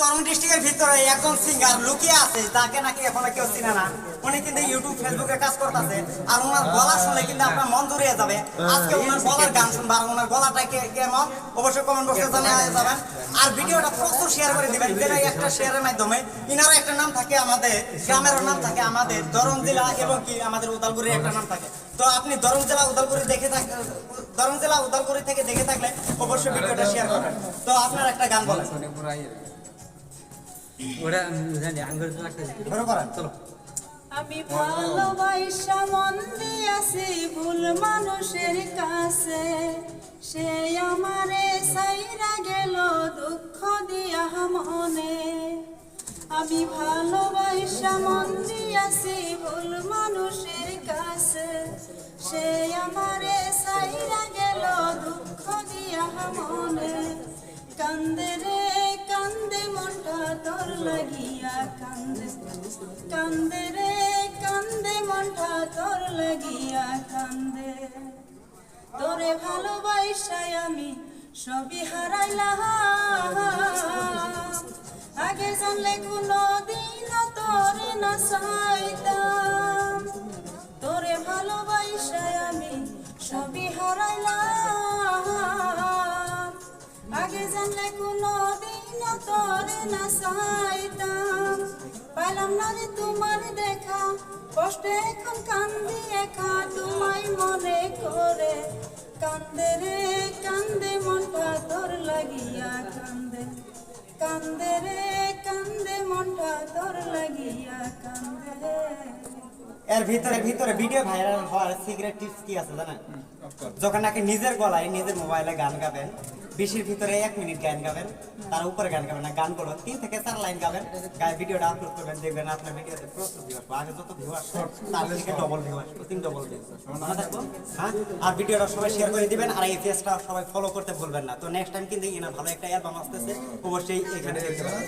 তরুণ ডিস্ট্রিক্টের ভিতরে একজন সিঙ্গার লুকিয়ে আছে, যাকে নাকি এখনো কেউ চিনে না। উনি কিন্তু ইউটিউব ফেসবুকে কাজ করতেছে, আর ওনার গলা শুনলে কিন্তু আপনার মন জুড়িয়ে যাবে। আজকে ওনার গলার গান শুনবা, আর ওনার গলাটা কেমন অবশ্যই কমেন্ট বক্সে জানিয়ে যাবেন। আর ভিডিওটা প্রচুর শেয়ার করে দিবেন, যেটা একটা শেয়ারের মাধ্যমে ইনারও একটা নাম থাকে, আমাদের গ্রামেরও নাম থাকে, আমাদের দরং জেলা এবং কি আমাদের উদালগুড়ির একটা নাম থাকে। তো আপনি দরং জেলা উদালগুড়ি দরং জেলা উদালগুড়ি থেকে দেখে থাকলে অবশ্যই ভিডিওটা শেয়ার করবেন। তো আপনার একটা গান বলেন। আমি ভালোবাসা মন দিয়াছি ভুল মানুষের কাছে, সে আমারে সাইরা গেল দুঃখ দিয়া মনে। আমি ভালোবাসা মন দিয়াছি ভুল মানুষের কাছে, সে আমারে সাইরা গেল দুঃখ দিয়া মনে। কান্দে রে কান্দে মনটা তোর লাগিয়া কান্দে, কান্দে রে কান্দে মনটা তোর লাগিয়া কান্দে। তোরে ভালোবাসায় আমি সবই হারাইলাম, আগে জানলে কোনো দিন তোরে না চাইতাম। তোরে ভালোবাসায় আমি সবই হারাইলাম, আগে জানলে কোনো দিন তোরে না চাইতাম। পাইলাম না রে তোমার দেখা, কষ্টে এখন কান্দি একা তোমায় মনে করে। কান্দে রে কান্দে মনটা তোর লাগিয়া কান্দে, কান্দে রে কান্দে মনটা তোর লাগিয়া কান্দে। এর ভিতরে ভিডিও ভাইরাল হওয়ার সিক্রেট টিপস কি আছে জানেন? যখন নাকি নিজের গলায় নিজের মোবাইলে গান গাবেন, 20-এর ভিতরে 1 মিনিট গান গাবেন, তার উপরে গান গাবেন না, গানগুলো 3 থেকে 4 লাইন গাবেন, গায়ে ভিডিওটা আপলোড করবেন, দেখবেন আপনার ভিডিওতে প্রচুর ভিউ আসবে। আগে যত ভিউ আসছে তার থেকে ডবল ভিউ আসবে, 3 ডবল ভিউ মনে থাকবো। হ্যাঁ, আর ভিডিওটা সবাই শেয়ার করে দিবেন, আর এই পেজটা সবাই ফলো করতে ভুলবেন না। তো নেক্সট টাইম কিন্তু ভালো একটা অ্যালবাম আসতেছে, অবশ্যই এখানে দেখতে পাবেন।